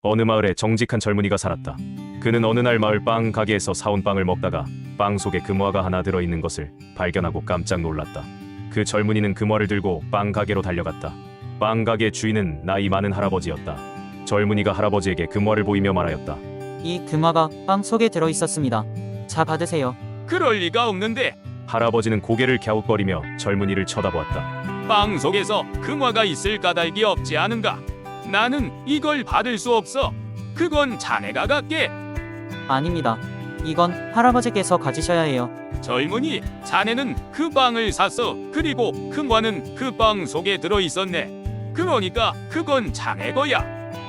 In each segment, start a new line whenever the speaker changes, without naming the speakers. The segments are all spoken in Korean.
어느 마을에 정직한 젊은이가 살았다. 그는 어느 날 마을 빵 가게에서 사온 빵을 먹다가 빵 속에 금화가 하나 들어있는 것을 발견하고 깜짝 놀랐다. 그 젊은이는 금화를 들고 빵 가게로 달려갔다. 빵 가게 주인은 나이 많은 할아버지였다. 젊은이가 할아버지에게 금화를 보이며 말하였다.
이 금화가 빵 속에 들어 있었습니다. 자, 받으세요.
그럴 리가 없는데.
할아버지는 고개를 갸웃거리며 젊은이를 쳐다보았다.
빵 속에서 금화가 있을 까닭이 없지 않은가? 나는 이걸 받을 수 없어. 그건 자네가 갖게.
아닙니다. 이건 할아버지께서 가지셔야 해요.
젊은이, 자네는 그 빵을 샀어. 그리고 금화는 그 빵 속에 들어있었네. 그러니까 그건 자네 거야.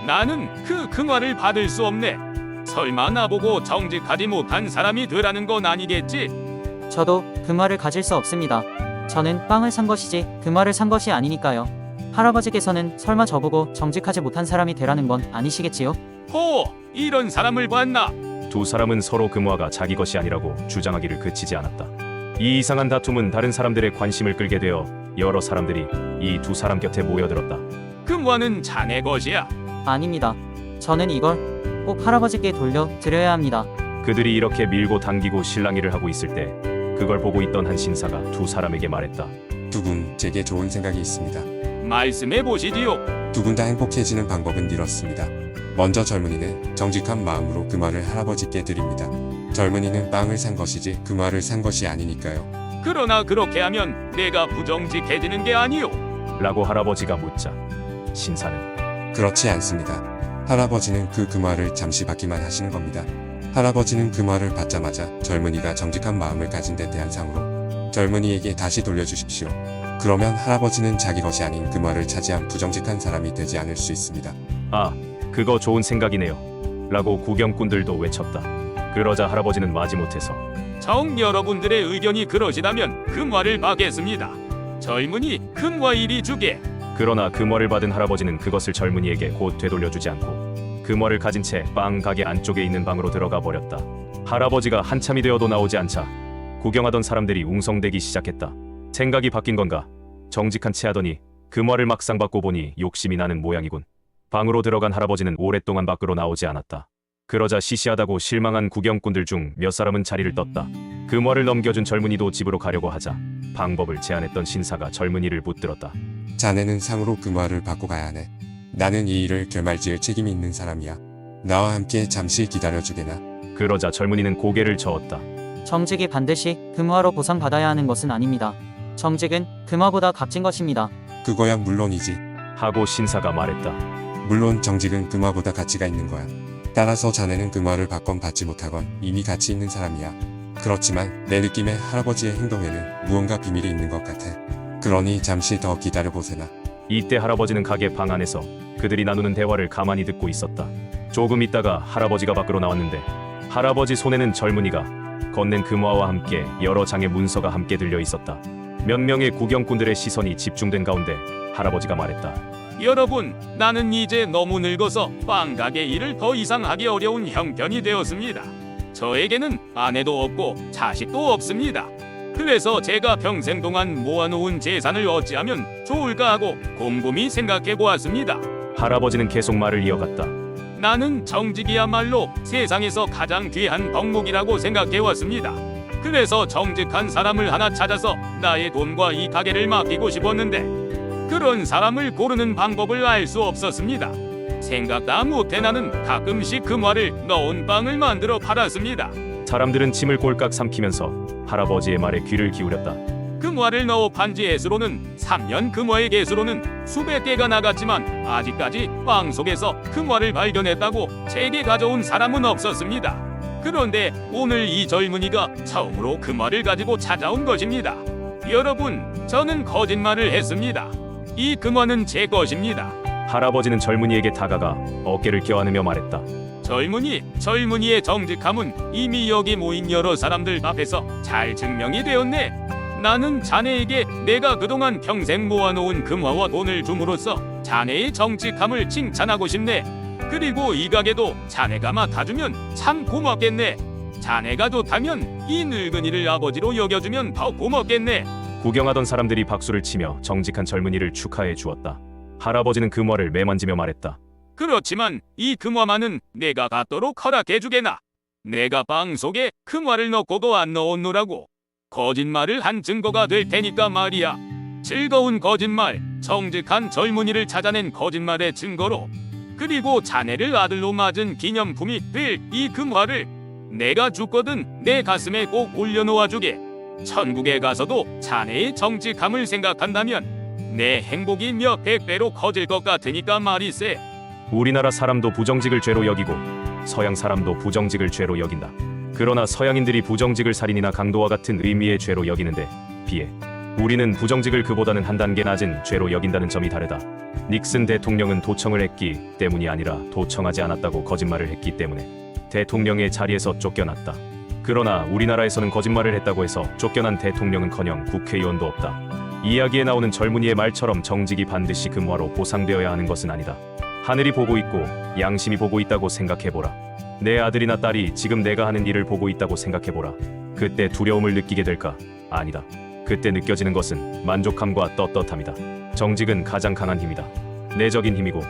나는 그 금화를 받을 수 없네. 설마 나보고 정직하지 못한 사람이 되라는 건 아니겠지?
저도 금화를 가질 수 없습니다. 저는 빵을 산 것이지 금화를 산 것이 아니니까요. 할아버지께서는 설마 저보고 정직하지 못한 사람이 되라는 건 아니시겠지요?
호, 이런 사람을 봤나?
두 사람은 서로 금화가 자기 것이 아니라고 주장하기를 그치지 않았다. 이 이상한 다툼은 다른 사람들의 관심을 끌게 되어 여러 사람들이 이 두 사람 곁에 모여들었다.
금화는 자네 것이야.
아닙니다. 저는 이걸 꼭 할아버지께 돌려드려야 합니다.
그들이 이렇게 밀고 당기고 실랑이를 하고 있을 때 그걸 보고 있던 한 신사가 두 사람에게 말했다.
두 분, 제게 좋은 생각이 있습니다.
말씀해 보시지요.
두 분 다 행복해지는 방법은 이렇습니다. 먼저 젊은이는 정직한 마음으로 금화를 할아버지께 드립니다. 젊은이는 빵을 산 것이지 금화를 산 것이 아니니까요.
그러나 그렇게 하면 내가 부정직해지는 게 아니오.
라고 할아버지가 묻자 신사는
그렇지 않습니다. 할아버지는 그 금화를 잠시 받기만 하시는 겁니다. 할아버지는 금화를 받자마자 젊은이가 정직한 마음을 가진 데 대한 상으로 젊은이에게 다시 돌려주십시오. 그러면 할아버지는 자기 것이 아닌 금화를 차지한 부정직한 사람이 되지 않을 수 있습니다.
아, 그거 좋은 생각이네요. 라고 구경꾼들도 외쳤다. 그러자 할아버지는 마지못해서
정 여러분들의 의견이 그러시다면 금화를 받겠습니다. 젊은이 금화 이리 주게.
그러나 금화를 받은 할아버지는 그것을 젊은이에게 곧 되돌려주지 않고 금화를 가진 채 빵 가게 안쪽에 있는 방으로 들어가 버렸다. 할아버지가 한참이 되어도 나오지 않자 구경하던 사람들이 웅성대기 시작했다. 생각이 바뀐 건가? 정직한 채 하더니 금화를 막상 받고 보니 욕심이 나는 모양이군. 방으로 들어간 할아버지는 오랫동안 밖으로 나오지 않았다. 그러자 시시하다고 실망한 구경꾼들 중 몇 사람은 자리를 떴다. 금화를 넘겨준 젊은이도 집으로 가려고 하자 방법을 제안했던 신사가 젊은이를 붙들었다.
자네는 상으로 금화를 받고 가야 하네. 나는 이 일을 결말지을 책임이 있는 사람이야. 나와 함께 잠시 기다려주게나.
그러자 젊은이는 고개를 저었다.
정직이 반드시 금화로 보상받아야 하는 것은 아닙니다. 정직은 금화보다 값진 것입니다.
그거야 물론이지.
하고 신사가 말했다.
물론 정직은 금화보다 가치가 있는 거야. 따라서 자네는 금화를 받건 받지 못하건 이미 가치 있는 사람이야. 그렇지만 내 느낌에 할아버지의 행동에는 무언가 비밀이 있는 것 같아. 그러니 잠시 더 기다려보세나.
이때 할아버지는 가게 방 안에서 그들이 나누는 대화를 가만히 듣고 있었다. 조금 있다가 할아버지가 밖으로 나왔는데 할아버지 손에는 젊은이가 건넨 금화와 함께 여러 장의 문서가 함께 들려 있었다. 몇 명의 구경꾼들의 시선이 집중된 가운데 할아버지가 말했다.
여러분, 나는 이제 너무 늙어서 빵 가게 일을 더 이상 하기 어려운 형편이 되었습니다. 저에게는 아내도 없고 자식도 없습니다. 그래서 제가 평생 동안 모아놓은 재산을 어찌하면 좋을까 하고 곰곰이 생각해 보았습니다.
할아버지는 계속 말을 이어갔다.
나는 정직이야말로 세상에서 가장 귀한 덕목이라고 생각해 왔습니다. 그래서 정직한 사람을 하나 찾아서 나의 돈과 이 가게를 맡기고 싶었는데 그런 사람을 고르는 방법을 알 수 없었습니다. 생각다 못해 나는 가끔씩 금화를 넣은 빵을 만들어 팔았습니다.
사람들은 침을 꼴깍 삼키면서 할아버지의 말에 귀를 기울였다.
금화를 넣어 판지 개수로는 3년, 금화의 개수로는 수백 개가 나갔지만 아직까지 빵 속에서 금화를 발견했다고 제게 가져온 사람은 없었습니다. 그런데 오늘 이 젊은이가 처음으로 금화를 가지고 찾아온 것입니다. 여러분, 저는 거짓말을 했습니다. 이 금화는 제 것입니다.
할아버지는 젊은이에게 다가가 어깨를 껴안으며 말했다.
젊은이의 정직함은 이미 여기 모인 여러 사람들 앞에서 잘 증명이 되었네. 나는 자네에게 내가 그동안 평생 모아놓은 금화와 돈을 줌으로써 자네의 정직함을 칭찬하고 싶네. 그리고 이 가게도 자네가 맡아주면 참 고맙겠네. 자네가 좋다면 이 늙은이를 아버지로 여겨주면 더 고맙겠네.
구경하던 사람들이 박수를 치며 정직한 젊은이를 축하해 주었다. 할아버지는 금화를 매만지며 말했다.
그렇지만 이 금화만은 내가 갖도록 허락해주게나. 내가 빵 속에 금화를 넣고도 안 넣었노라고. 거짓말을 한 증거가 될 테니까 말이야. 즐거운 거짓말, 정직한 젊은이를 찾아낸 거짓말의 증거로, 그리고 자네를 아들로 맞은 기념품이 될 이 금화를 내가 죽거든 내 가슴에 꼭 올려놓아주게. 천국에 가서도 자네의 정직함을 생각한다면 내 행복이 몇 백배로 커질 것 같으니까 말이세.
우리나라 사람도 부정직을 죄로 여기고 서양 사람도 부정직을 죄로 여긴다. 그러나 서양인들이 부정직을 살인이나 강도와 같은 의미의 죄로 여기는데 비해 우리는 부정직을 그보다는 한 단계 낮은 죄로 여긴다는 점이 다르다. 닉슨 대통령은 도청을 했기 때문이 아니라 도청하지 않았다고 거짓말을 했기 때문에 대통령의 자리에서 쫓겨났다. 그러나 우리나라에서는 거짓말을 했다고 해서 쫓겨난 대통령은커녕 국회의원도 없다. 이야기에 나오는 젊은이의 말처럼 정직이 반드시 금화로 보상되어야 하는 것은 아니다. 하늘이 보고 있고 양심이 보고 있다고 생각해보라. 내 아들이나 딸이 지금 내가 하는 일을 보고 있다고 생각해보라. 그때 두려움을 느끼게 될까? 아니다. 그때 느껴지는 것은 만족함과 떳떳함이다. 정직은 가장 강한 힘이다. 내적인 힘이고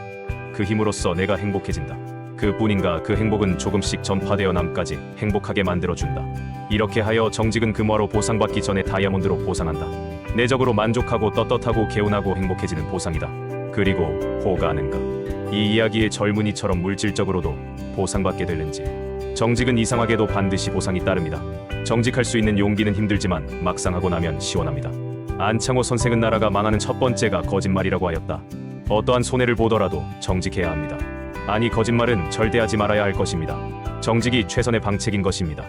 그 힘으로써 내가 행복해진다. 그뿐인가 그 행복은 조금씩 전파되어 남까지 행복하게 만들어준다. 이렇게 하여 정직은 금화로 보상받기 전에 다이아몬드로 보상한다. 내적으로 만족하고 떳떳하고 개운하고 행복해지는 보상이다. 그리고 호가 아는가? 이 이야기의 젊은이처럼 물질적으로도 보상받게 되는지. 정직은 이상하게도 반드시 보상이 따릅니다. 정직할 수 있는 용기는 힘들지만 막상 하고 나면 시원합니다. 안창호 선생은 나라가 망하는 첫 번째가 거짓말이라고 하였다. 어떠한 손해를 보더라도 정직해야 합니다. 아니, 거짓말은 절대 하지 말아야 할 것입니다. 정직이 최선의 방책인 것입니다.